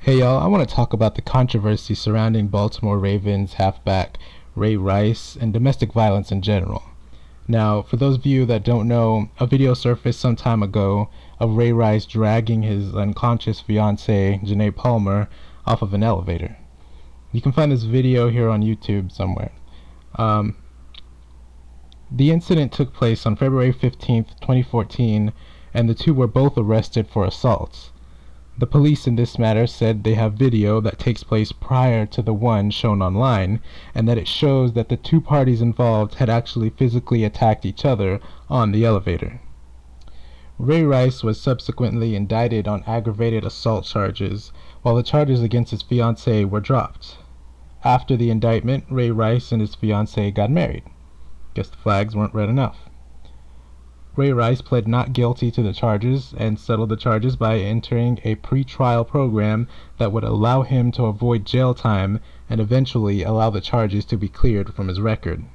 Hey y'all, I want to talk about the controversy surrounding Baltimore Ravens halfback Ray Rice and domestic violence in general. Now, for those of you that don't know, a video surfaced some time ago of Ray Rice dragging his unconscious fiancée, Janae Palmer, off of an elevator. You can find this video here on YouTube somewhere. The incident took place on February 15th, 2014, and the two were both arrested for assaults. The police in this matter said they have video that takes place prior to the one shown online, and that it shows that the two parties involved had actually physically attacked each other on the elevator. Ray Rice was subsequently indicted on aggravated assault charges, while the charges against his fiancée were dropped. After the indictment, Ray Rice and his fiancée got married. Guess the flags weren't red enough. Ray Rice pled not guilty to the charges and settled the charges by entering a pre-trial program that would allow him to avoid jail time and eventually allow the charges to be cleared from his record.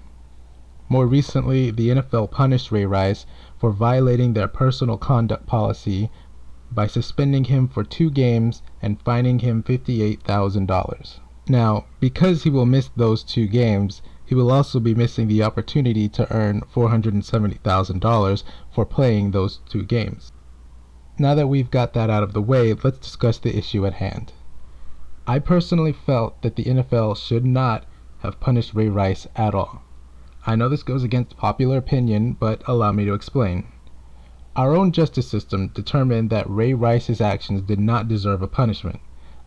More recently, the NFL punished Ray Rice for violating their personal conduct policy by suspending him for 2 games and fining him $58,000. Now, because he will miss those 2 games, he will also be missing the opportunity to earn $470,000 for playing those 2 games. Now that we've got that out of the way, let's discuss the issue at hand. I personally felt that the NFL should not have punished Ray Rice at all. I know this goes against popular opinion, but allow me to explain. Our own justice system determined that Ray Rice's actions did not deserve a punishment,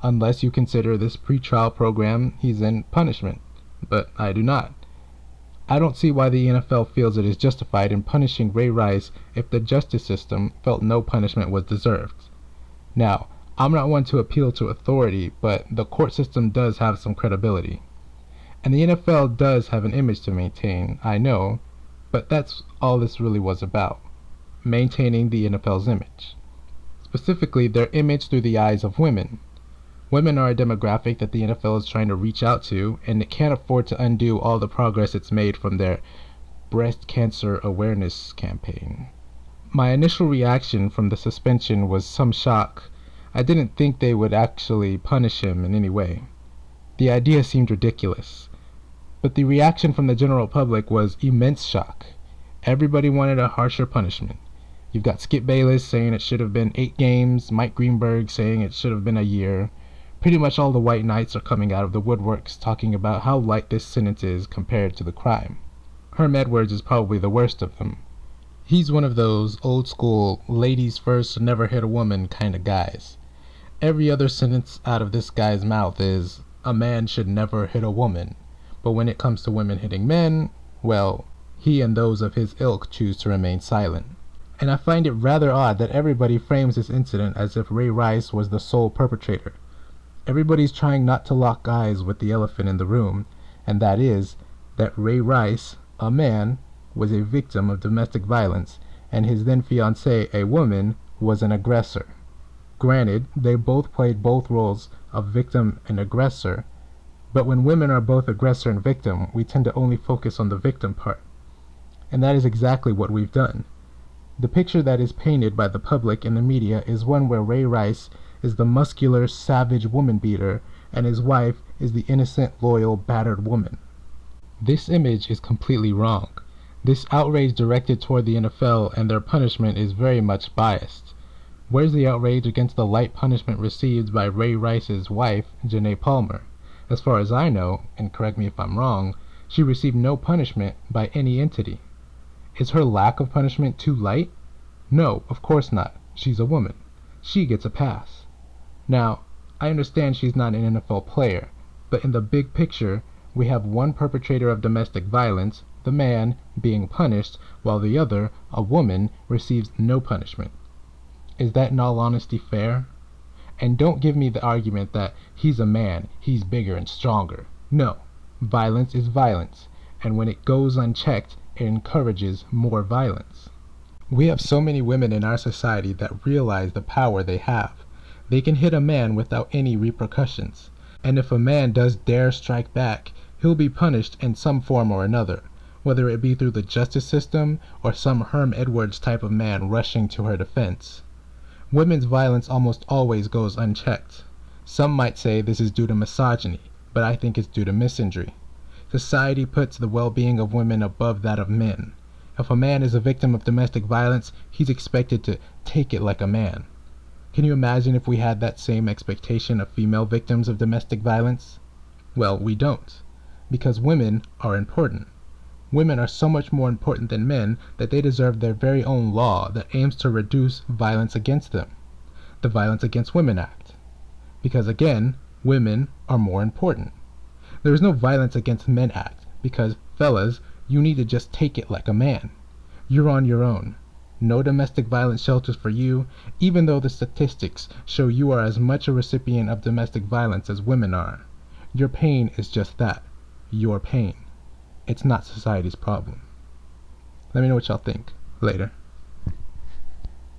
unless you consider this pre-trial program he's in punishment. But I do not. I don't see why the NFL feels it is justified in punishing Ray Rice if the justice system felt no punishment was deserved. Now, I'm not one to appeal to authority, but the court system does have some credibility. And the NFL does have an image to maintain, I know, but that's all this really was about. Maintaining the NFL's image. Specifically, their image through the eyes of women. Women are a demographic that the NFL is trying to reach out to, and it can't afford to undo all the progress it's made from their breast cancer awareness campaign. My initial reaction from the suspension was some shock. I didn't think they would actually punish him in any way. The idea seemed ridiculous. But the reaction from the general public was immense shock. Everybody wanted a harsher punishment. You've got Skip Bayless saying it should have been 8 games, Mike Greenberg saying it should have been a year. Pretty much all the white knights are coming out of the woodworks talking about how light this sentence is compared to the crime. Herm Edwards is probably the worst of them. He's one of those old school ladies first never hit a woman kind of guys. Every other sentence out of this guy's mouth is a man should never hit a woman, but when it comes to women hitting men, well, he and those of his ilk choose to remain silent. And I find it rather odd that everybody frames this incident as if Ray Rice was the sole perpetrator. Everybody's trying not to lock eyes with the elephant in the room, and that is that Ray Rice, a man, was a victim of domestic violence, and his then fiancée, a woman, was an aggressor. Granted, they both played both roles of victim and aggressor, but when women are both aggressor and victim, we tend to only focus on the victim part. And that is exactly what we've done. The picture that is painted by the public and the media is one where Ray Rice is the muscular, savage woman-beater, and his wife is the innocent, loyal, battered woman. This image is completely wrong. This outrage directed toward the NFL and their punishment is very much biased. Where's the outrage against the light punishment received by Ray Rice's wife, Janae Palmer? As far as I know, and correct me if I'm wrong, she received no punishment by any entity. Is her lack of punishment too light? No, of course not. She's a woman. She gets a pass. Now, I understand she's not an NFL player, but in the big picture, we have one perpetrator of domestic violence, the man, being punished, while the other, a woman, receives no punishment. Is that in all honesty fair? And don't give me the argument that he's a man, he's bigger and stronger. No, violence is violence, and when it goes unchecked, it encourages more violence. We have so many women in our society that realize the power they have. They can hit a man without any repercussions, and if a man does dare strike back, he'll be punished in some form or another, whether it be through the justice system or some Herm Edwards type of man rushing to her defense. Women's violence almost always goes unchecked. Some might say this is due to misogyny, but I think it's due to misandry. Society puts the well-being of women above that of men. If a man is a victim of domestic violence, he's expected to take it like a man. Can you imagine if we had that same expectation of female victims of domestic violence? Well, we don't, because women are important. Women are so much more important than men that they deserve their very own law that aims to reduce violence against them, the Violence Against Women Act. Because again, women are more important. There is no Violence Against Men Act, because, fellas, you need to just take it like a man. You're on your own. No domestic violence shelters for you, even though the statistics show you are as much a recipient of domestic violence as women are. Your pain is just that, your pain. It's not society's problem. Let me know what y'all think. Later.